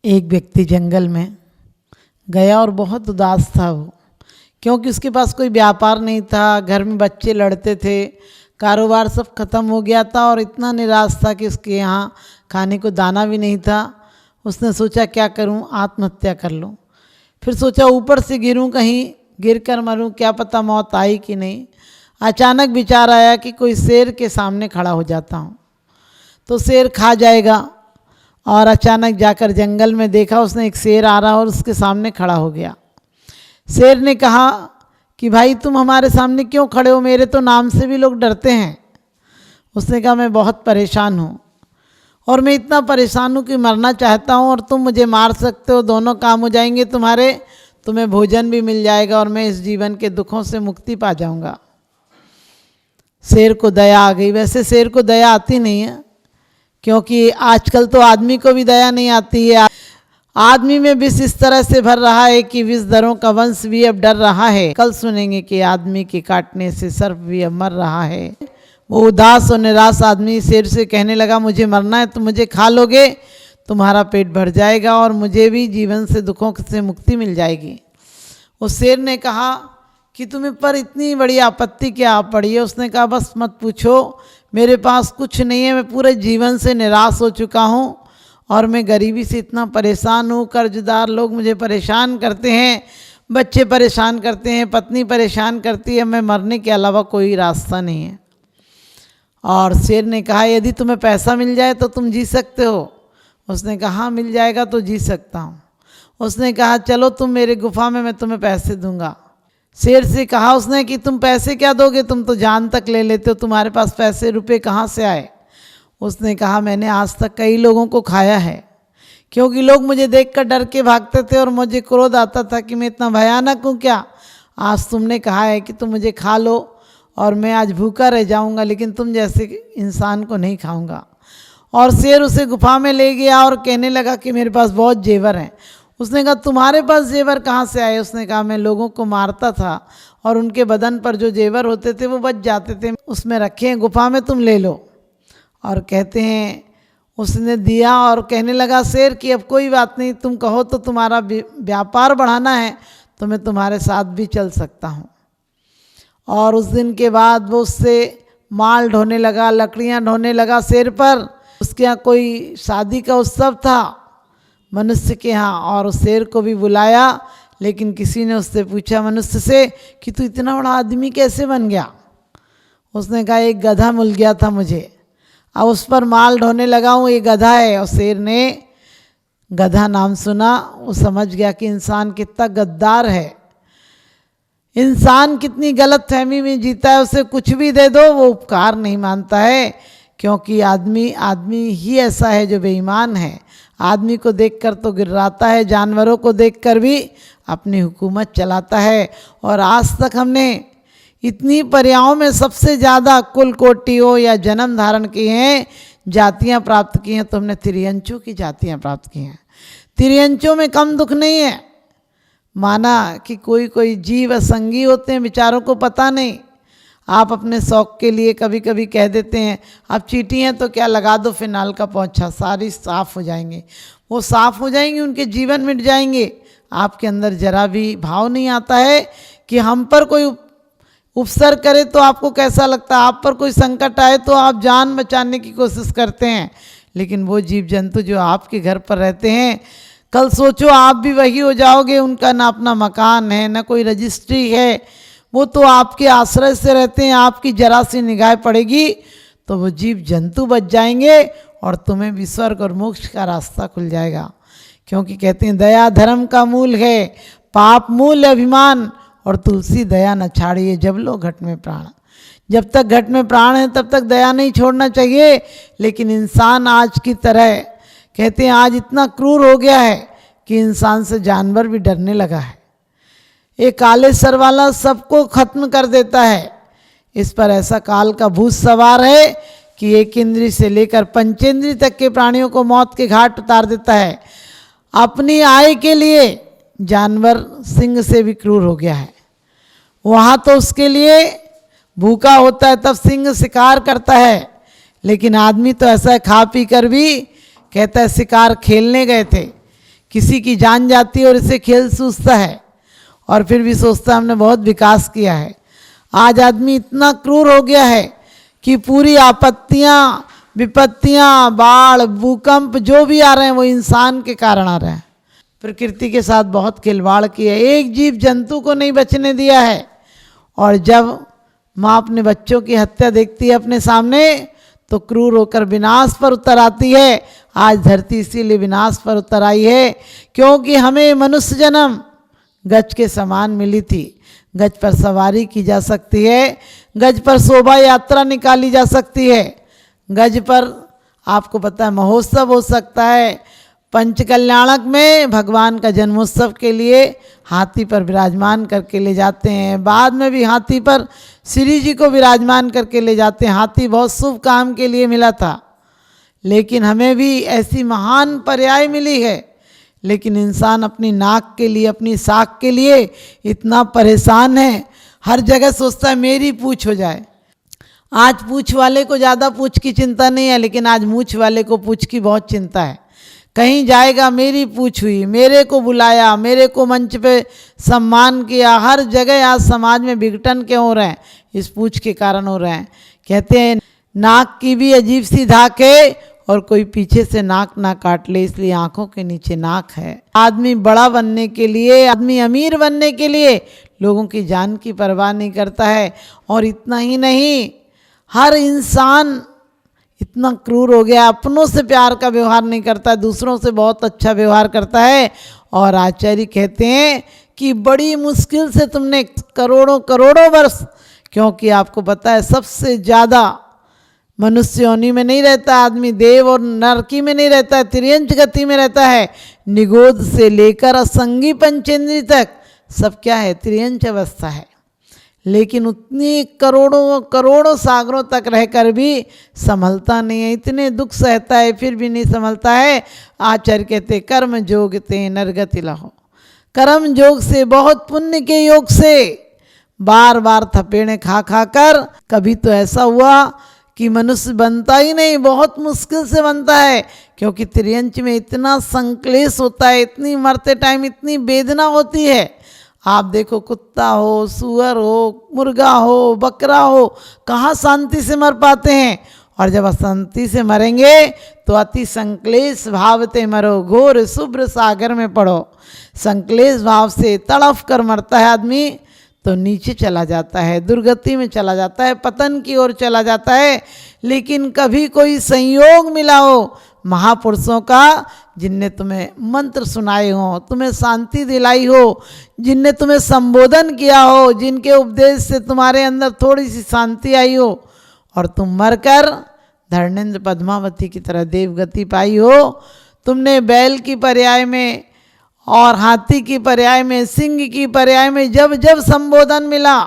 एक व्यक्ति जंगल में गया और बहुत उदास था वो, क्योंकि उसके पास कोई व्यापार नहीं था, घर में बच्चे लड़ते थे, कारोबार सब खत्म हो गया था और इतना निराश था कि उसके यहाँ खाने को दाना भी नहीं था। उसने सोचा क्या करूं, आत्महत्या कर लूं। फिर सोचा ऊपर से गिरूं, कहीं गिर कर मरूं, क्या पता मौत आई कि नहीं। अचानक विचार आया कि कोई शेर के सामने खड़ा हो जाता हूं तो शेर खा जाएगा। और अचानक जाकर जंगल में देखा उसने एक शेर आ रहा और उसके सामने खड़ा हो गया। शेर ने कहा कि भाई तुम हमारे सामने क्यों खड़े हो, मेरे तो नाम से भी लोग डरते हैं। उसने कहा मैं बहुत परेशान हूँ और मैं इतना परेशान हूँ कि मरना चाहता हूँ और तुम मुझे मार सकते हो, दोनों काम हो जाएंगे तुम्हारे, तुम्हें भोजन भी मिल जाएगा और मैं इस जीवन के दुखों से मुक्ति पा जाऊँगा। शेर को दया आ गई। वैसे शेर को दया आती नहीं है, क्योंकि आजकल तो आदमी को भी दया नहीं आती है। आदमी में विष इस तरह से भर रहा है कि विषधरों का वंश भी अब डर रहा है। कल सुनेंगे कि आदमी के काटने से सर्प भी अब मर रहा है। वो उदास और निराश आदमी शेर से कहने लगा मुझे मरना है, तुम मुझे खा लोगे, तुम्हारा पेट भर जाएगा और मुझे भी जीवन से दुखों से मुक्ति मिल जाएगी। उस शेर ने कहा कि तुम्हें पर इतनी बड़ी आपत्ति क्या पड़ी है। उसने कहा बस मत पूछो, मेरे पास कुछ नहीं है, मैं पूरे जीवन से निराश हो चुका हूँ और मैं गरीबी से इतना परेशान हूँ, कर्जदार लोग मुझे परेशान करते हैं, बच्चे परेशान करते हैं, पत्नी परेशान करती है, मैं मरने के अलावा कोई रास्ता नहीं है। और शेर ने कहा यदि तुम्हें पैसा मिल जाए तो तुम जी सकते हो। उसने कहा हाँ मिल जाएगा तो जी सकता हूँ। उसने कहा चलो तुम मेरे गुफा में, मैं तुम्हें पैसे दूंगा। शेर से कहा उसने कि तुम पैसे क्या दोगे, तुम तो जान तक ले लेते हो, तुम्हारे पास पैसे रुपए कहाँ से आए। उसने कहा मैंने आज तक कई लोगों को खाया है, क्योंकि लोग मुझे देखकर डर के भागते थे और मुझे क्रोध आता था कि मैं इतना भयानक हूँ क्या। आज तुमने कहा है कि तुम मुझे खा लो और मैं आज भूखा रह जाऊँगा, लेकिन तुम जैसे इंसान को नहीं खाऊँगा। और शेर उसे गुफा में ले गया और कहने लगा कि मेरे पास बहुत जेवर हैं। उसने कहा तुम्हारे पास जेवर कहाँ से आए। उसने कहा मैं लोगों को मारता था और उनके बदन पर जो जेवर होते थे वो बच जाते थे, उसमें रखे हैं गुफा में, तुम ले लो। और कहते हैं उसने दिया और कहने लगा शेर कि अब कोई बात नहीं, तुम कहो तो तुम्हारा व्यापार बढ़ाना है तो मैं तुम्हारे साथ भी चल सकता हूँ। और उस दिन के बाद वो उससे माल ढोने लगा, लकड़ियाँ ढोने लगा शेर पर। उसके यहाँ कोई शादी का उत्सव था मनुष्य के यहाँ, और उस शेर को भी बुलाया, लेकिन किसी ने उससे पूछा मनुष्य से कि तू इतना बड़ा आदमी कैसे बन गया। उसने कहा एक गधा मिल गया था मुझे, अब उस पर माल ढोने लगा हूँ, ये गधा है। और शेर ने गधा नाम सुना, वो समझ गया कि इंसान कितना गद्दार है, इंसान कितनी गलत फहमी में जीता है। उसे कुछ भी दे दो वो उपकार नहीं मानता है, क्योंकि आदमी ही ऐसा है जो बेईमान है। आदमी को देखकर तो गिर्राता है, जानवरों को देखकर भी अपनी हुकूमत चलाता है। और आज तक हमने इतनी पर्यायों में सबसे ज़्यादा कुल कोटियों या जन्म धारण किए हैं, जातियाँ प्राप्त की हैं, तो हमने तिर्यंचों की जातियाँ प्राप्त की हैं। तिर्यंचों में कम दुख नहीं है। माना कि कोई जीव असंगी होते हैं, बेचारों को पता नहीं। आप अपने शौक के लिए कभी कभी कह देते हैं अब चींटी हैं तो क्या लगा दो फिनाइल का पोंछा, सारी साफ़ हो जाएंगे। वो साफ़ हो जाएंगे, उनके जीवन मिट जाएंगे। आपके अंदर जरा भी भाव नहीं आता है कि हम पर कोई उपसर्ग करे तो आपको कैसा लगता है, आप पर कोई संकट आए तो आप जान बचाने की कोशिश करते हैं। लेकिन वो जीव जंतु जो आपके घर पर रहते हैं, कल सोचो आप भी वही हो जाओगे। उनका ना अपना मकान है, ना कोई रजिस्ट्री है, वो तो आपके आश्रय से रहते हैं। आपकी जरा सी निगाह पड़ेगी तो वो जीव जंतु बच जाएंगे और तुम्हें भी स्वर्ग और मोक्ष का रास्ता खुल जाएगा। क्योंकि कहते हैं दया धर्म का मूल है, पाप मूल अभिमान, और तुलसी दया न छाड़िए जब लो घट में प्राण। जब तक घट में प्राण है तब तक दया नहीं छोड़ना चाहिए। लेकिन इंसान आज की तरह कहते हैं आज इतना क्रूर हो गया है कि इंसान से जानवर भी डरने लगा है। एक काले सर वाला सबको खत्म कर देता है। इस पर ऐसा काल का भूत सवार है कि एक इंद्री से लेकर पंचेंद्री तक के प्राणियों को मौत के घाट उतार देता है। अपनी आय के लिए जानवर सिंह से भी क्रूर हो गया है। वहाँ तो उसके लिए भूखा होता है तब सिंह शिकार करता है, लेकिन आदमी तो ऐसा है खा पी कर भी कहता है शिकार खेलने गए थे, किसी की जान जाती है और इसे खेल सूझता है और फिर भी सोचता है हमने बहुत विकास किया है। आज आदमी इतना क्रूर हो गया है कि पूरी आपत्तियां, विपत्तियां, बाढ़, भूकंप जो भी आ रहे हैं वो इंसान के कारण आ रहे हैं। प्रकृति के साथ बहुत खिलवाड़ किया है, एक जीव जंतु को नहीं बचने दिया है। और जब माँ अपने बच्चों की हत्या देखती है अपने सामने तो क्रूर होकर विनाश पर उतर आती है। आज धरती इसीलिए विनाश पर उतर आई है क्योंकि हमें मनुष्य जन्म गज के समान मिली थी। गज पर सवारी की जा सकती है, गज पर शोभा यात्रा निकाली जा सकती है, गज पर आपको पता है महोत्सव हो सकता है। पंचकल्याणक में भगवान का जन्मोत्सव के लिए हाथी पर विराजमान करके ले जाते हैं, बाद में भी हाथी पर श्री जी को विराजमान करके ले जाते हैं। हाथी बहुत शुभ काम के लिए मिला था, लेकिन हमें भी ऐसी महान पर्याय मिली है। लेकिन इंसान अपनी नाक के लिए, अपनी साख के लिए इतना परेशान है, हर जगह सोचता है मेरी पूछ हो जाए। आज पूछ वाले को ज़्यादा पूछ की चिंता नहीं है, लेकिन आज मूछ वाले को पूछ की बहुत चिंता है। कहीं जाएगा मेरी पूछ हुई, मेरे को बुलाया, मेरे को मंच पे सम्मान किया। हर जगह आज समाज में विघटन क्यों हो रहे हैं? इस पूछ के कारण हो रहे हैं। कहते हैं नाक की भी अजीब सी धाक है और कोई पीछे से नाक ना काट ले, इसलिए आंखों के नीचे नाक है। आदमी बड़ा बनने के लिए, आदमी अमीर बनने के लिए लोगों की जान की परवाह नहीं करता है। और इतना ही नहीं, हर इंसान इतना क्रूर हो गया, अपनों से प्यार का व्यवहार नहीं करता है, दूसरों से बहुत अच्छा व्यवहार करता है। और आचार्य कहते हैं कि बड़ी मुश्किल से तुमने करोड़ों करोड़ों वर्ष, क्योंकि आपको पता है सबसे ज़्यादा मनुष्य योनि में नहीं रहता आदमी, देव और नरकी में नहीं रहता है, तिर्यंच गति में रहता है। निगोद से लेकर असंगी पंचेंद्री तक सब क्या है? तिर्यंच अवस्था है। लेकिन उतनी करोड़ों करोड़ों सागरों तक रहकर भी संभलता नहीं है, इतने दुख सहता है फिर भी नहीं संभलता है। आचार्य कहते कर्म जोग ते नरगति लहो। कर्म जोग से, बहुत पुण्य के योग से, बार बार थपेड़े खा खा कर कभी तो ऐसा हुआ कि मनुष्य बनता ही नहीं, बहुत मुश्किल से बनता है। क्योंकि तिर्यंच में इतना संक्लेश होता है, इतनी मरते टाइम इतनी वेदना होती है। आप देखो कुत्ता हो, सुअर हो, मुर्गा हो, बकरा हो, कहाँ शांति से मर पाते हैं। और जब अशांति से मरेंगे तो अति संक्लेश भावते मरो, घोर शुभ्र सागर में पड़ो। संक्लेश भाव से तड़फ कर मरता है आदमी तो नीचे चला जाता है, दुर्गति में चला जाता है, पतन की ओर चला जाता है। लेकिन कभी कोई संयोग मिला हो महापुरुषों का, जिनने तुम्हें मंत्र सुनाए हो, तुम्हें शांति दिलाई हो, जिनने तुम्हें संबोधन किया हो, जिनके उपदेश से तुम्हारे अंदर थोड़ी सी शांति आई हो और तुम मरकर धर्मेंद्र पद्मावती की तरह देवगति पाई हो। तुमने बैल की पर्याय में और हाथी की पर्याय में, सिंह की पर्याय में जब जब संबोधन मिला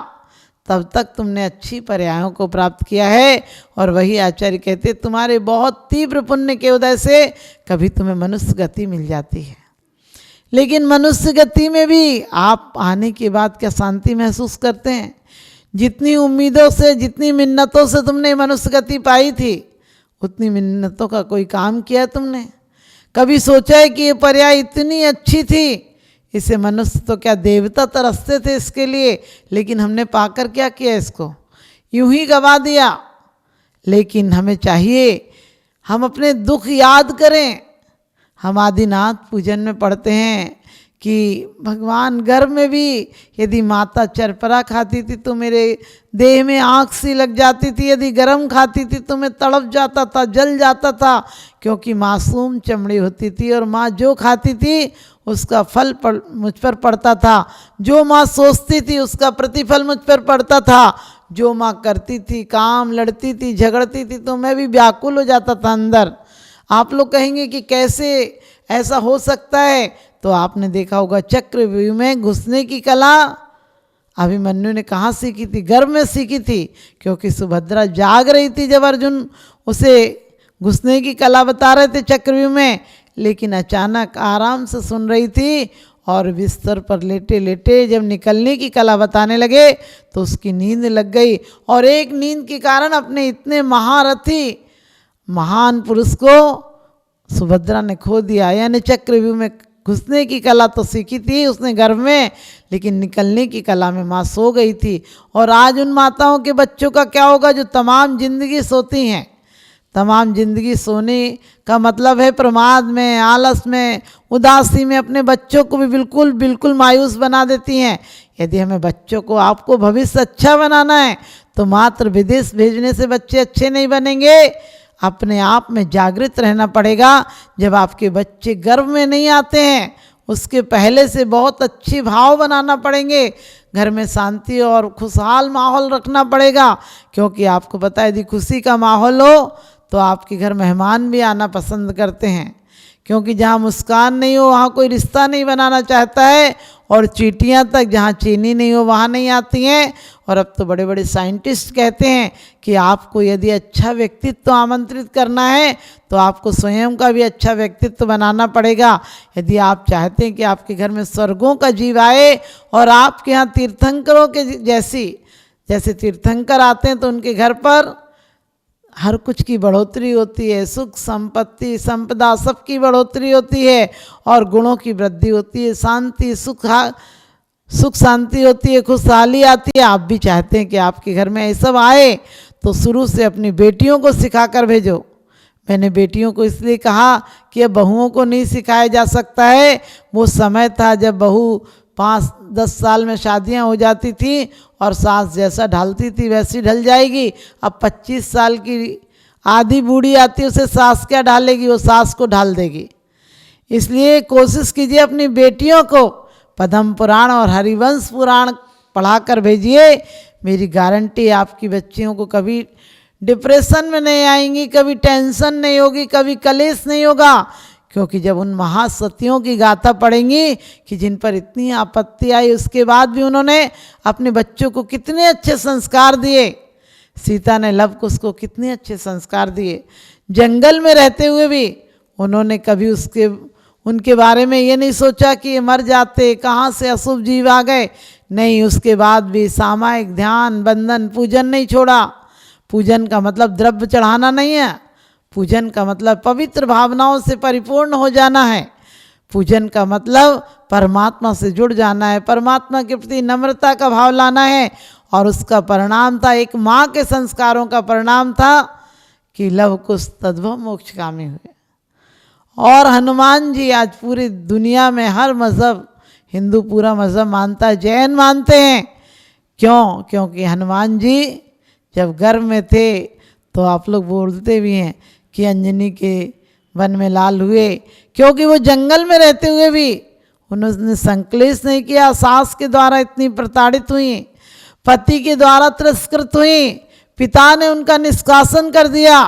तब तक तुमने अच्छी पर्यायों को प्राप्त किया है। और वही आचार्य कहते तुम्हारे बहुत तीव्र पुण्य के उदय से कभी तुम्हें मनुष्य गति मिल जाती है। लेकिन मनुष्य गति में भी आप आने के बाद क्या शांति महसूस करते हैं? जितनी उम्मीदों से, जितनी मिन्नतों से तुमने मनुष्य गति पाई थी, उतनी मिन्नतों का कोई काम किया तुमने? कभी सोचा है कि ये पर्याय इतनी अच्छी थी, इसे मनुष्य तो क्या देवता तरसते थे इसके लिए, लेकिन हमने पाकर क्या किया? इसको यूं ही गवा दिया। लेकिन हमें चाहिए हम अपने दुख याद करें। हम आदिनाथ पूजन में पढ़ते हैं कि भगवान गर्भ में भी यदि माता चरपरा खाती थी तो मेरे देह में आँख सी लग जाती थी, यदि गर्म खाती थी तो मैं तड़प जाता था, जल जाता था, क्योंकि मासूम चमड़ी होती थी और माँ जो खाती थी उसका फल मुझ पर पड़ता था, जो माँ सोचती थी उसका प्रतिफल मुझ पर पड़ता था। जो माँ करती थी काम, लड़ती थी, झगड़ती थी तो मैं भी व्याकुल हो जाता था अंदर। आप लोग कहेंगे कि कैसे ऐसा हो सकता है? तो आपने देखा होगा चक्रव्यूह में घुसने की कला अभिमन्यु ने कहाँ सीखी थी? गर्भ में सीखी थी, क्योंकि सुभद्रा जाग रही थी जब अर्जुन उसे घुसने की कला बता रहे थे चक्रव्यूह में। लेकिन अचानक आराम से सुन रही थी और बिस्तर पर लेटे लेटे जब निकलने की कला बताने लगे तो उसकी नींद लग गई। और एक नींद के कारण अपने इतने महारथी महान पुरुष को सुभद्रा ने खो दिया। यानी चक्रव्यूह में घुसने की कला तो सीखी थी उसने गर्भ में, लेकिन निकलने की कला में माँ सो गई थी। और आज उन माताओं के बच्चों का क्या होगा जो तमाम जिंदगी सोती हैं। तमाम जिंदगी सोने का मतलब है प्रमाद में, आलस में, उदासी में अपने बच्चों को भी बिल्कुल बिल्कुल मायूस बना देती हैं। यदि हमें बच्चों को, आपको भविष्य अच्छा बनाना है तो मात्र विदेश भेजने से बच्चे अच्छे नहीं बनेंगे, अपने आप में जागृत रहना पड़ेगा। जब आपके बच्चे गर्भ में नहीं आते हैं उसके पहले से बहुत अच्छे भाव बनाना पड़ेंगे, घर में शांति और खुशहाल माहौल रखना पड़ेगा। क्योंकि आपको पता है यदि खुशी का माहौल हो तो आपके घर मेहमान भी आना पसंद करते हैं, क्योंकि जहाँ मुस्कान नहीं हो वहाँ कोई रिश्ता नहीं बनाना चाहता है, और चींटियाँ तक जहाँ चीनी नहीं हो वहाँ नहीं आती हैं। और अब तो बड़े बड़े साइंटिस्ट कहते हैं कि आपको यदि अच्छा व्यक्तित्व आमंत्रित करना है तो आपको स्वयं का भी अच्छा व्यक्तित्व बनाना पड़ेगा। यदि आप चाहते हैं कि आपके घर में स्वर्गों का जीव आए और आपके यहाँ तीर्थंकरों के जैसे तीर्थंकर आते हैं तो उनके घर पर हर कुछ की बढ़ोतरी होती है, सुख संपत्ति संपदा सबकी बढ़ोतरी होती है और गुणों की वृद्धि होती है, शांति सुख शांति होती है, खुशहाली आती है। आप भी चाहते हैं कि आपके घर में ये सब आए तो शुरू से अपनी बेटियों को सिखा कर भेजो। मैंने बेटियों को इसलिए कहा कि अब बहुओं को नहीं सिखाया जा सकता है। वो समय था जब बहू 5-10 साल में शादियां हो जाती थी और सास जैसा ढालती थी वैसी ढल जाएगी। अब 25 साल की आधी बूढ़ी आती है, उसे सास क्या ढालेगी, वो सास को ढाल देगी। इसलिए कोशिश कीजिए अपनी बेटियों को पद्म पुराण और हरिवंश पुराण पढ़ा कर भेजिए। मेरी गारंटी आपकी बच्चियों को कभी डिप्रेशन में नहीं आएंगी, कभी टेंशन नहीं होगी, कभी कलेश नहीं होगा। क्योंकि जब उन महासतियों की गाथा पढ़ेंगी कि जिन पर इतनी आपत्ति आई उसके बाद भी उन्होंने अपने बच्चों को कितने अच्छे संस्कार दिए। सीता ने लव कुश को कितने अच्छे संस्कार दिए। जंगल में रहते हुए भी उन्होंने कभी उनके बारे में ये नहीं सोचा कि ये मर जाते, कहाँ से अशुभ जीव आ गए। नहीं, उसके बाद भी सामायिक ध्यान बंदन पूजन नहीं छोड़ा। पूजन का मतलब द्रव्य चढ़ाना नहीं है, पूजन का मतलब पवित्र भावनाओं से परिपूर्ण हो जाना है। पूजन का मतलब परमात्मा से जुड़ जाना है, परमात्मा के प्रति नम्रता का भाव लाना है। और उसका परिणाम था, एक माँ के संस्कारों का परिणाम था कि लव कुश तद्भव मोक्षकामी हुए। और हनुमान जी आज पूरी दुनिया में हर मज़हब, हिंदू पूरा मज़हब मानता है, जैन मानते हैं। क्यों? क्योंकि हनुमान जी जब गर्भ में थे तो आप लोग बोलते भी हैं कि अंजनी के वन में लाल हुए, क्योंकि वो जंगल में रहते हुए भी उन्होंने संक्लेश नहीं किया। सास के द्वारा इतनी प्रताड़ित हुई, पति के द्वारा तिरस्कृत हुई, पिता ने उनका निष्कासन कर दिया,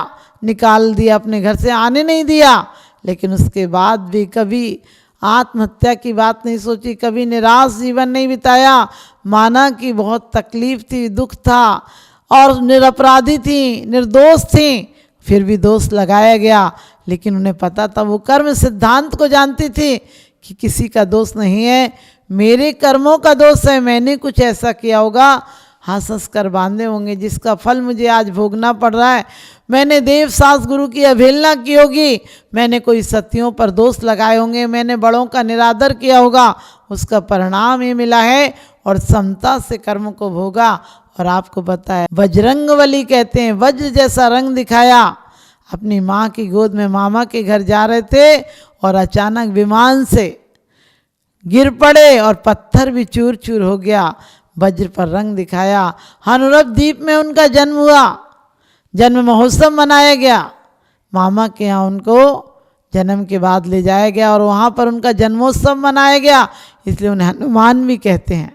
निकाल दिया, अपने घर से आने नहीं दिया। लेकिन उसके बाद भी कभी आत्महत्या की बात नहीं सोची, कभी निराश जीवन नहीं बिताया। माना कि बहुत तकलीफ थी, दुख था और निरपराधी थी, निर्दोष थी, फिर भी दोष लगाया गया। लेकिन उन्हें पता था, वो कर्म सिद्धांत को जानती थी कि किसी का दोष नहीं है, मेरे कर्मों का दोष है, मैंने कुछ ऐसा किया होगा, हंस हंस कर बांधे होंगे जिसका फल मुझे आज भोगना पड़ रहा है। मैंने देव सास गुरु की अवहेलना की होगी, मैंने कोई सतियों पर दोष लगाए होंगे, मैंने बड़ों का निरादर किया होगा, उसका परिणाम ये मिला है। और समता से कर्म को भोगा। और आपको पता है बजरंगबली कहते हैं, वज्र जैसा रंग दिखाया। अपनी माँ की गोद में मामा के घर जा रहे थे और अचानक विमान से गिर पड़े और पत्थर भी चूर चूर हो गया, वज्र पर रंग दिखाया। हनुरभ द्वीप में उनका जन्म हुआ, जन्म महोत्सव मनाया गया। मामा के यहाँ उनको जन्म के बाद ले जाया गया और वहाँ पर उनका जन्मोत्सव मनाया गया, इसलिए उन्हें हनुमान भी कहते हैं।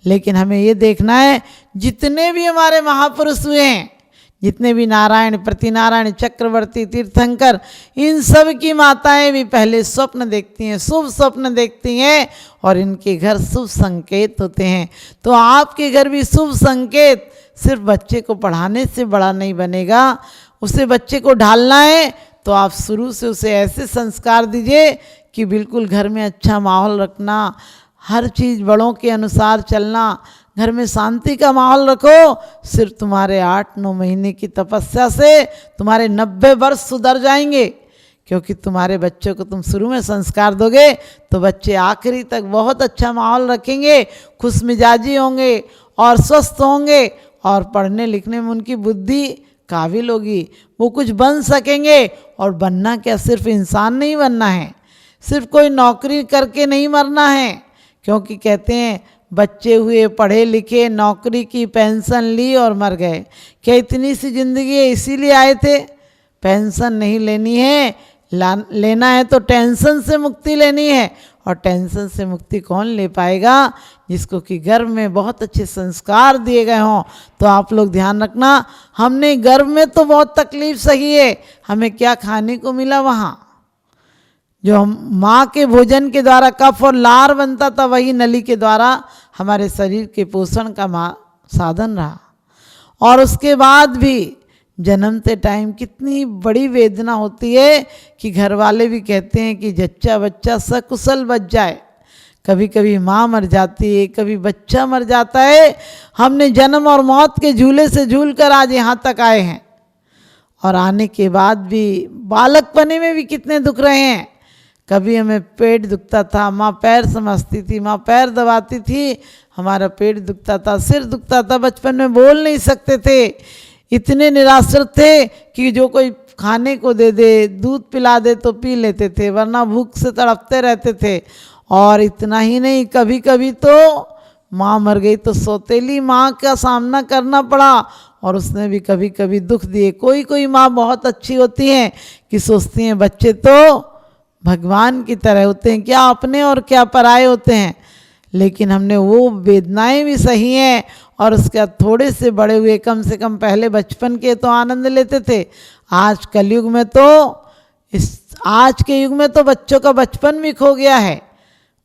लेकिन हमें ये देखना है, जितने भी हमारे महापुरुष हुए हैं, जितने भी नारायण, प्रतिनारायण, चक्रवर्ती, तीर्थंकर, इन सब की माताएं भी पहले स्वप्न देखती हैं, शुभ स्वप्न देखती हैं और इनके घर शुभ संकेत होते हैं। तो आपके घर भी शुभ संकेत सिर्फ बच्चे को पढ़ाने से बड़ा नहीं बनेगा, उसे बच्चे को ढालना है तो आप शुरू से उसे ऐसे संस्कार दीजिए कि बिल्कुल घर में अच्छा माहौल रखना, हर चीज़ बड़ों के अनुसार चलना, घर में शांति का माहौल रखो। सिर्फ तुम्हारे 8-9 महीने की तपस्या से तुम्हारे 90 वर्ष सुधर जाएंगे। क्योंकि तुम्हारे बच्चों को तुम शुरू में संस्कार दोगे तो बच्चे आखिरी तक बहुत अच्छा माहौल रखेंगे, खुश मिजाजी होंगे और स्वस्थ होंगे और पढ़ने लिखने में उनकी बुद्धि काबिल होगी, वो कुछ बन सकेंगे। और बनना क्या, सिर्फ इंसान नहीं बनना है, सिर्फ कोई नौकरी करके नहीं मरना है। क्योंकि कहते हैं बच्चे हुए, पढ़े लिखे, नौकरी की, पेंशन ली और मर गए। क्या इतनी सी जिंदगी है इसीलिए आए थे? पेंशन नहीं लेनी है, लेना है तो टेंशन से मुक्ति लेनी है। और टेंशन से मुक्ति कौन ले पाएगा? जिसको कि गर्भ में बहुत अच्छे संस्कार दिए गए हों। तो आप लोग ध्यान रखना, हमने गर्भ में तो बहुत तकलीफ सही है, हमें क्या खाने को मिला वहाँ? जो माँ के भोजन के द्वारा कफ और लार बनता था, वही नली के द्वारा हमारे शरीर के पोषण का साधन रहा। और उसके बाद भी जन्मते टाइम कितनी बड़ी वेदना होती है कि घर वाले भी कहते हैं कि जच्चा बच्चा सकुशल बच जाए। कभी कभी माँ मर जाती है, कभी बच्चा मर जाता है। हमने जन्म और मौत के झूले से झूल कर आज यहाँ तक आए हैं, और आने के बाद भी बालकपने में भी कितने दुख रहे हैं। कभी हमें पेट दुखता था, माँ पैर समझती थी, माँ पैर दबाती थी, हमारा पेट दुखता था, सिर दुखता था, बचपन में बोल नहीं सकते थे, इतने निराश्रित थे कि जो कोई खाने को दे दे, दूध पिला दे तो पी लेते थे, वरना भूख से तड़पते रहते थे। और इतना ही नहीं, कभी कभी तो माँ मर गई तो सौतेली माँ का सामना करना पड़ा, और उसने भी कभी कभी दुख दिए। कोई कोई माँ बहुत अच्छी होती हैं कि सोचती हैं बच्चे तो भगवान की तरह होते हैं, क्या अपने और क्या पराए होते हैं। लेकिन हमने वो वेदनाएं भी सही हैं, और उसके बाद थोड़े से बड़े हुए, कम से कम पहले बचपन के तो आनंद लेते थे। आज कलयुग में तो, आज के युग में तो बच्चों का बचपन भी खो गया है।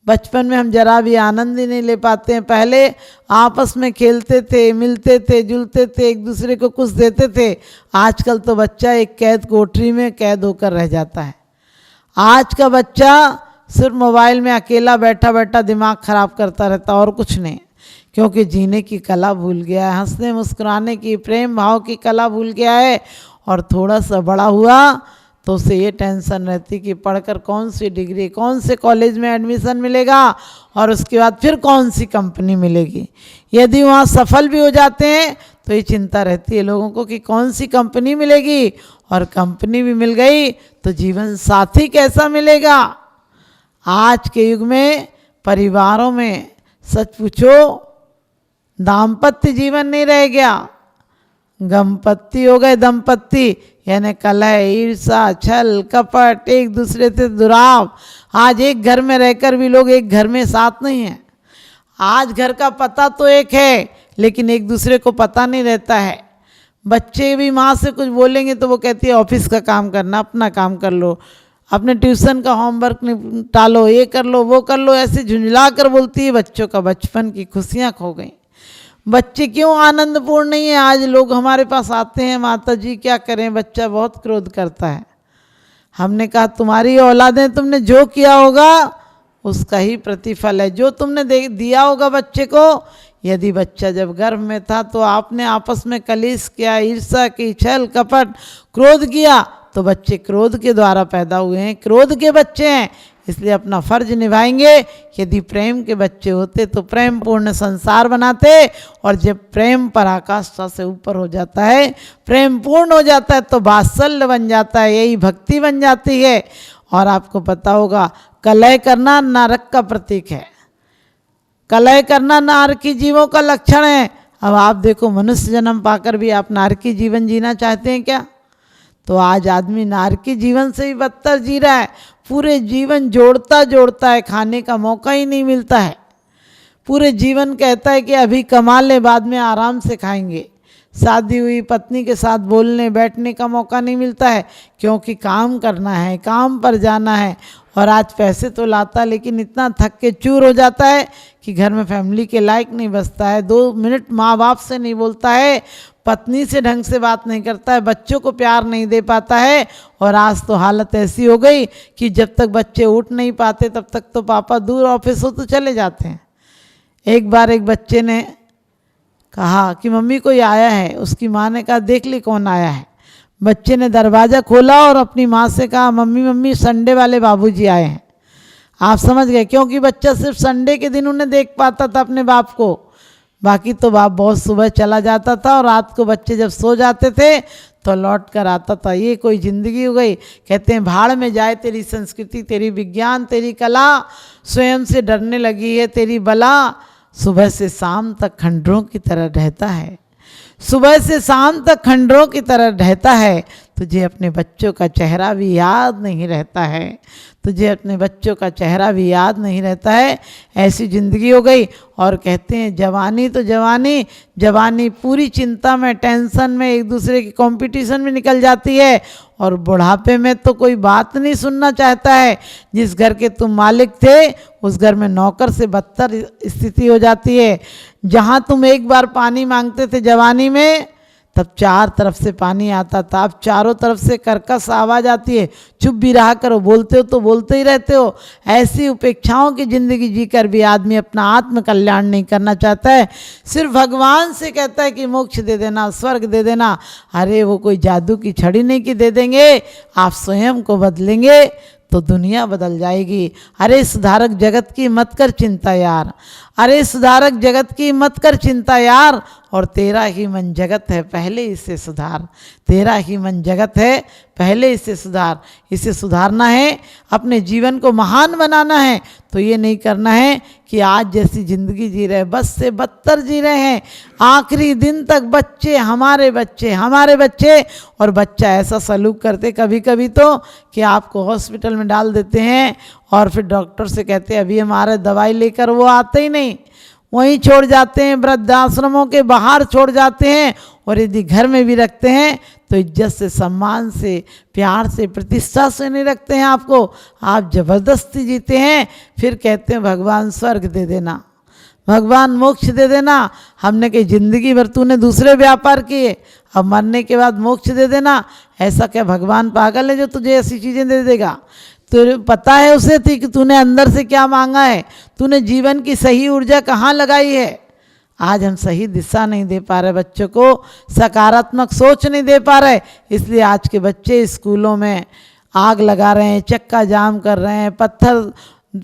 बचपन में हम जरा भी आनंद ही नहीं ले पाते हैं। पहले आपस में खेलते थे, मिलते थे, जुलते थे, एक दूसरे को कुछ देते थे। आजकल तो बच्चा एक कैद कोठरी में कैद होकर रह जाता है। आज का बच्चा सिर्फ मोबाइल में अकेला बैठा बैठा दिमाग खराब करता रहता, और कुछ नहीं। क्योंकि जीने की कला भूल गया है, हंसने मुस्कुराने की, प्रेम भाव की कला भूल गया है। और थोड़ा सा बड़ा हुआ तो उसे ये टेंशन रहती कि पढ़कर कौन सी डिग्री, कौन से कॉलेज में एडमिशन मिलेगा, और उसके बाद फिर कौन सी कंपनी मिलेगी। यदि वहाँ सफल भी हो जाते हैं तो ये चिंता रहती है लोगों को कि कौन सी कंपनी मिलेगी, और कंपनी भी मिल गई तो जीवन साथी कैसा मिलेगा। आज के युग में परिवारों में सच पूछो दाम्पत्य जीवन नहीं रह गया, गमपत्ति हो गए दंपत्ति, यानी कलह, ईर्षा, छल कपट, एक दूसरे से दुराव। आज एक घर में रहकर भी लोग एक घर में साथ नहीं हैं। आज घर का पता तो एक है, लेकिन एक दूसरे को पता नहीं रहता है। बच्चे भी माँ से कुछ बोलेंगे तो वो कहती है ऑफिस का काम करना, अपना काम कर लो, अपने ट्यूशन का होमवर्क निपटालो, ये कर लो, वो कर लो, ऐसे झुंझला कर बोलती है। बच्चों का बचपन की खुशियाँ खो गई। बच्चे क्यों आनंदपूर्ण नहीं है? आज लोग हमारे पास आते हैं, माता जी क्या करें, बच्चा बहुत क्रोध करता है। हमने कहा तुम्हारी औलादें, तुमने जो किया होगा उसका ही प्रतिफल है, जो तुमने दिया होगा बच्चे को। यदि बच्चा जब गर्भ में था तो आपने आपस में कलेश किया, ईर्ष्या की, छल कपट, क्रोध किया, तो बच्चे क्रोध के द्वारा पैदा हुए हैं, क्रोध के बच्चे हैं, इसलिए अपना फर्ज निभाएंगे। यदि प्रेम के बच्चे होते तो प्रेम पूर्ण संसार बनाते, और जब प्रेम पराकाष्ठा से ऊपर हो जाता है, प्रेम पूर्ण हो जाता है, तो वात्सल्य बन जाता है, यही भक्ति बन जाती है। और आपको पता होगा कलह करना नरक का प्रतीक है, कलह करना नारकी जीवों का लक्षण है। अब आप देखो, मनुष्य जन्म पाकर भी आप नारकी जीवन जीना चाहते हैं क्या? तो आज आदमी नारकी जीवन से भी बदतर जी रहा है। पूरे जीवन जोड़ता जोड़ता है, खाने का मौका ही नहीं मिलता है। पूरे जीवन कहता है कि अभी कमा ले, बाद में आराम से खाएंगे। शादी हुई पत्नी के साथ बोलने बैठने का मौका नहीं मिलता है, क्योंकि काम करना है, काम पर जाना है। और आज पैसे तो लाता, लेकिन इतना थक के चूर हो जाता है कि घर में फैमिली के लायक नहीं बचता है, 2 मिनट माँ बाप से नहीं बोलता है, पत्नी से ढंग से बात नहीं करता है, बच्चों को प्यार नहीं दे पाता है। और आज तो हालत ऐसी हो गई कि जब तक बच्चे उठ नहीं पाते तब तक तो पापा दूर ऑफिस हो तो चले जाते हैं। एक बार एक बच्चे ने कहा कि मम्मी कोई आया है, उसकी माँ ने कहा देख ली कौन आया है। बच्चे ने दरवाज़ा खोला और अपनी माँ से कहा, मम्मी मम्मी संडे वाले बाबूजी आए हैं। आप समझ गए, क्योंकि बच्चा सिर्फ संडे के दिन उन्हें देख पाता था अपने बाप को, बाकी तो बाप बहुत सुबह चला जाता था और रात को बच्चे जब सो जाते थे तो लौट कर आता था। ये कोई ज़िंदगी हो गई। कहते हैं भाड़ में जाए तेरी संस्कृति, तेरी विज्ञान, तेरी कला, स्वयं से डरने लगी है तेरी बला, सुबह से शाम तक खंडरों की तरह रहता है, सुबह से शाम तक खंडरों की तरह रहता है। तुझे अपने बच्चों का चेहरा भी याद नहीं रहता है, तुझे अपने बच्चों का चेहरा भी याद नहीं रहता है। ऐसी ज़िंदगी हो गई। और कहते हैं जवानी तो जवानी, जवानी पूरी चिंता में, टेंशन में, एक दूसरे की कंपटीशन में निकल जाती है। और बुढ़ापे में तो कोई बात नहीं सुनना चाहता है। जिस घर के तुम मालिक थे उस घर में नौकर से बदतर स्थिति हो जाती है। जहाँ तुम एक बार पानी मांगते थे जवानी में, तब चार तरफ से पानी आता था, अब चारों तरफ से कर्कश आवाज़ आती है, चुप भी रहा करो, बोलते हो तो बोलते ही रहते हो। ऐसी उपेक्षाओं की ज़िंदगी जीकर भी आदमी अपना आत्म कल्याण नहीं करना चाहता है, सिर्फ भगवान से कहता है कि मोक्ष दे देना, स्वर्ग दे देना। अरे वो कोई जादू की छड़ी नहीं कि दे देंगे, आप स्वयं को बदलेंगे तो दुनिया बदल जाएगी। अरे सुधारक जगत की मत कर चिंता यार, अरे सुधारक जगत की मत कर चिंता यार, और तेरा ही मन जगत है पहले इसे सुधार, तेरा ही मन जगत है पहले इसे सुधार। इसे सुधारना है, अपने जीवन को महान बनाना है, तो ये नहीं करना है कि आज जैसी ज़िंदगी जी रहे बस से बदतर जी रहे हैं। आखिरी दिन तक बच्चे हमारे बच्चे हमारे बच्चे, और बच्चा ऐसा सलूक करते कभी कभी तो कि आपको हॉस्पिटल में डाल देते हैं और फिर डॉक्टर से कहते हैं अभी हमारे दवाई लेकर, वो आते ही नहीं, वहीं छोड़ जाते हैं, वृद्धाश्रमों के बाहर छोड़ जाते हैं। और यदि घर में भी रखते हैं तो इज्जत से, सम्मान से, प्यार से, प्रतिष्ठा से नहीं रखते हैं आपको, आप ज़बरदस्ती जीते हैं। फिर कहते हैं भगवान स्वर्ग दे देना, भगवान मोक्ष दे देना। हमने कही ज़िंदगी भर तूने दूसरे व्यापार किए, अब मरने के बाद मोक्ष दे देना। ऐसा क्या भगवान पागल है जो तुझे ऐसी चीज़ें दे देगा? तो पता है उसे थी कि तूने अंदर से क्या मांगा है, तूने जीवन की सही ऊर्जा कहाँ लगाई है। आज हम सही दिशा नहीं दे पा रहे, बच्चों को सकारात्मक सोच नहीं दे पा रहे, इसलिए आज के बच्चे स्कूलों में आग लगा रहे हैं, चक्का जाम कर रहे हैं, पत्थर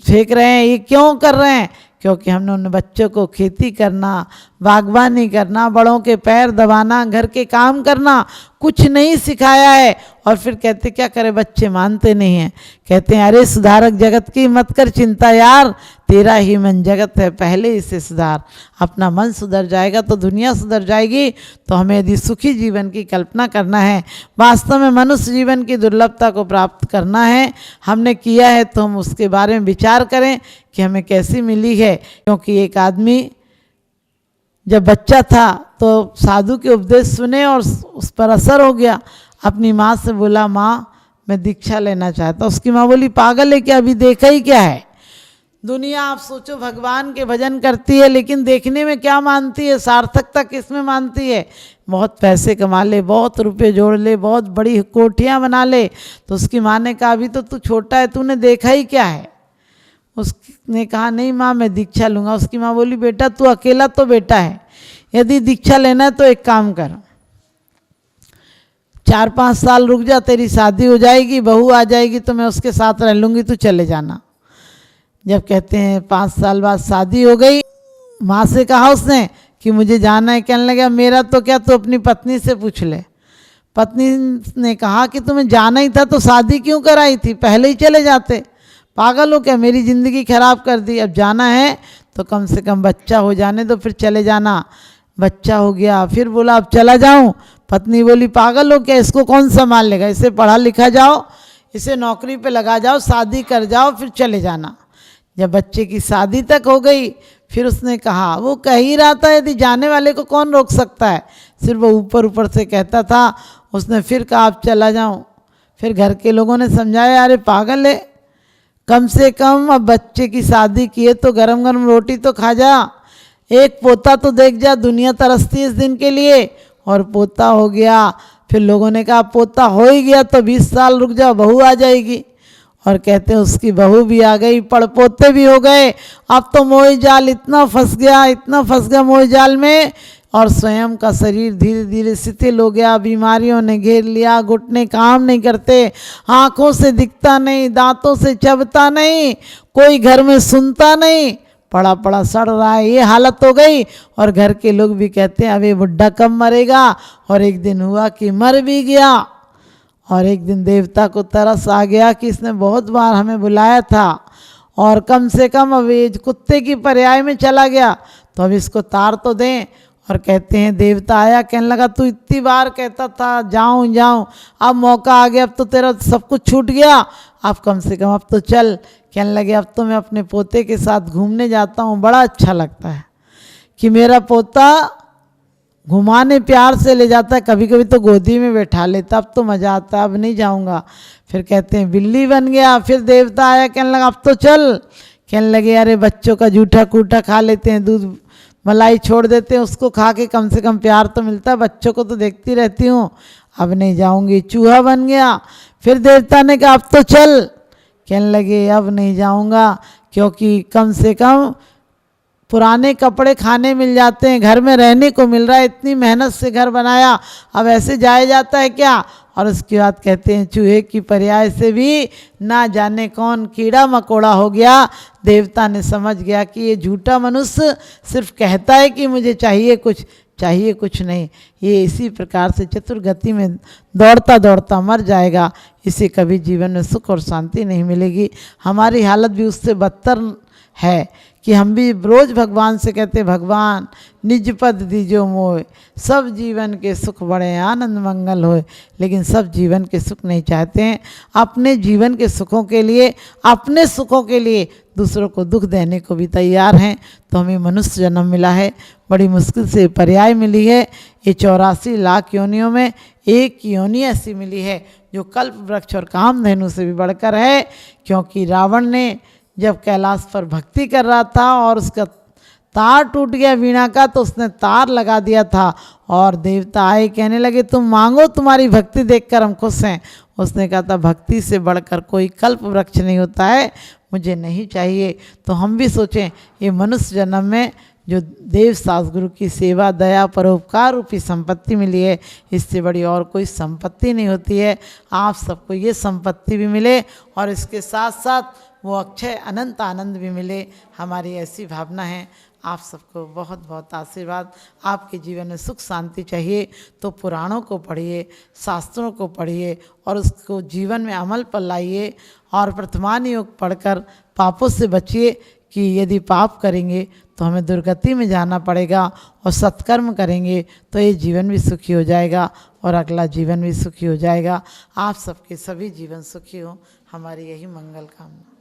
फेंक रहे हैं। ये क्यों कर रहे हैं? क्योंकि हमने उन बच्चों को खेती करना, बागवानी करना, बड़ों के पैर दबाना, घर के काम करना कुछ नहीं सिखाया है। और फिर कहते क्या करें, बच्चे मानते नहीं हैं। कहते हैं अरे सुधारक जगत की मत कर चिंता यार, तेरा ही मन जगत है पहले इसे सुधार। अपना मन सुधर जाएगा तो दुनिया सुधर जाएगी। तो हमें यदि सुखी जीवन की कल्पना करना है, वास्तव में मनुष्य जीवन की दुर्लभता को प्राप्त करना है, हमने किया है तो हम उसके बारे में विचार करें कि हमें कैसी मिली है। क्योंकि एक आदमी जब बच्चा था तो साधु के उपदेश सुने और उस पर असर हो गया। अपनी माँ से बोला माँ मैं दीक्षा लेना चाहता। उसकी माँ बोली पागल है क्या, अभी देखा ही क्या है। दुनिया आप सोचो भगवान के भजन करती है लेकिन देखने में क्या मानती है, सार्थकता किसमें मानती है। बहुत पैसे कमा ले, बहुत रुपए जोड़ ले, बहुत बड़ी कोठियाँ बना ले। तो उसकी माँ ने कहा अभी तो तू छोटा है, तूने देखा ही क्या है। उसने कहा नहीं माँ मैं दीक्षा लूँगा। उसकी माँ बोली बेटा तू अकेला तो बेटा है, यदि दीक्षा लेना है तो एक काम कर, 4-5 साल रुक जा, तेरी शादी हो जाएगी, बहू आ जाएगी तो मैं उसके साथ रह लूँगी, तू चले जाना। जब कहते हैं 5 साल बाद शादी हो गई, माँ से कहा उसने कि मुझे जाना है। कहने लगा मेरा तो क्या, तू अपनी पत्नी से पूछ ले। पत्नी ने कहा कि तुम्हें जाना ही था तो शादी क्यों कराई थी, पहले ही चले जाते। पागल हो क्या, मेरी ज़िंदगी खराब कर दी। अब जाना है तो कम से कम बच्चा हो जाने दो, फिर चले जाना। बच्चा हो गया, फिर बोला अब चला जाऊं। पत्नी बोली पागल हो क्या, इसको कौन संभाल लेगा, इसे पढ़ा लिखा जाओ, इसे नौकरी पे लगा जाओ, शादी कर जाओ, फिर चले जाना। जब बच्चे की शादी तक हो गई फिर उसने कहा, वो कह ही रहा था यदि जाने वाले को कौन रोक सकता है, सिर्फ वो ऊपर ऊपर से कहता था। उसने फिर कहा अब चला जाऊं। फिर घर के लोगों ने समझाया अरे पागल है, कम से कम अब बच्चे की शादी की है तो गरम गरम रोटी तो खा जा, एक पोता तो देख जा, दुनिया तरसती है इस दिन के लिए। और पोता हो गया। फिर लोगों ने कहा पोता हो ही गया तो 20 साल रुक जाओ, बहू आ जाएगी। और कहते हैं उसकी बहू भी आ गई, पड़पोते भी हो गए। अब तो मोह जाल इतना फंस गया, इतना फंस गया मोह जाल में, और स्वयं का शरीर धीरे धीरे शिथिल हो गया, बीमारियों ने घेर लिया, घुटने काम नहीं करते, आंखों से दिखता नहीं, दांतों से चबता नहीं, कोई घर में सुनता नहीं, पड़ा पड़ा सड़ रहा है, ये हालत हो गई। और घर के लोग भी कहते हैं अब ये बुढ़ा कब मरेगा। और एक दिन हुआ कि मर भी गया। और एक दिन देवता को तरस आ गया कि इसने बहुत बार हमें बुलाया था और कम से कम अब ये कुत्ते की पर्याय में चला गया, तो अब इसको तार तो दें। और कहते हैं देवता आया, कहने लगा तू इतनी बार कहता था जाऊं जाऊं, अब मौका आ गया, अब तो तेरा सब कुछ छूट गया, अब कम से कम अब तो चल। कहने लगे अब तो मैं अपने पोते के साथ घूमने जाता हूँ, बड़ा अच्छा लगता है कि मेरा पोता घुमाने प्यार से ले जाता है, कभी कभी तो गोदी में बैठा लेता, अब तो मज़ा आता है, अब नहीं जाऊँगा। फिर कहते हैं बिल्ली बन गया। फिर देवता आया, कहने लगा अब तो चल। कहने लगे अरे बच्चों का जूठा कूठा खा लेते हैं, दूध मलाई छोड़ देते हैं, उसको खा के कम से कम प्यार तो मिलता है, बच्चों को तो देखती रहती हूँ, अब नहीं जाऊँगी। चूहा बन गया। फिर देवता ने कहा अब तो चल। कहने लगे अब नहीं जाऊँगा, क्योंकि कम से कम पुराने कपड़े खाने मिल जाते हैं, घर में रहने को मिल रहा है, इतनी मेहनत से घर बनाया, अब ऐसे जाया जाता है क्या। और उसके बाद कहते हैं चूहे की पर्याय से भी ना जाने कौन कीड़ा मकोड़ा हो गया। देवता ने समझ गया कि ये झूठा मनुष्य सिर्फ कहता है कि मुझे चाहिए कुछ नहीं, ये इसी प्रकार से चतुर्गति में दौड़ता दौड़ता मर जाएगा, इसे कभी जीवन में सुख और शांति नहीं मिलेगी। हमारी हालत भी उससे बदतर है कि हम भी रोज़ भगवान से कहते भगवान निज पद दीजो मोय, सब जीवन के सुख बड़े आनंद मंगल होए, लेकिन सब जीवन के सुख नहीं चाहते हैं। अपने जीवन के सुखों के लिए, अपने सुखों के लिए दूसरों को दुख देने को भी तैयार हैं। तो हमें मनुष्य जन्म मिला है, बड़ी मुश्किल से पर्याय मिली है। ये 84 लाख योनियों में एक योनि ऐसी मिली है जो कल्प वृक्ष और कामधेनु से भी बढ़कर है। क्योंकि रावण ने जब कैलाश पर भक्ति कर रहा था और उसका तार टूट गया वीणा का, तो उसने तार लगा दिया था और देवता आए, कहने लगे तुम मांगो, तुम्हारी भक्ति देखकर हम खुश हैं। उसने कहा था भक्ति से बढ़कर कोई कल्प वृक्ष नहीं होता है, मुझे नहीं चाहिए। तो हम भी सोचें ये मनुष्य जन्म में जो देव सद्गुरु की सेवा दया परोपकार रूपी संपत्ति मिली है, इससे बड़ी और कोई संपत्ति नहीं होती है। आप सबको ये संपत्ति भी मिले और इसके साथ साथ वो अक्षय अनंत आनंद भी मिले, हमारी ऐसी भावना है। आप सबको बहुत बहुत आशीर्वाद। आपके जीवन में सुख शांति चाहिए तो पुराणों को पढ़िए, शास्त्रों को पढ़िए और उसको जीवन में अमल पर लाइए। और वर्तमान योग पढ़कर पापों से बचिए कि यदि पाप करेंगे तो हमें दुर्गति में जाना पड़ेगा, और सत्कर्म करेंगे तो ये जीवन भी सुखी हो जाएगा और अगला जीवन भी सुखी हो जाएगा। आप सबके सभी जीवन सुखी हो, हमारी यही मंगल कामना।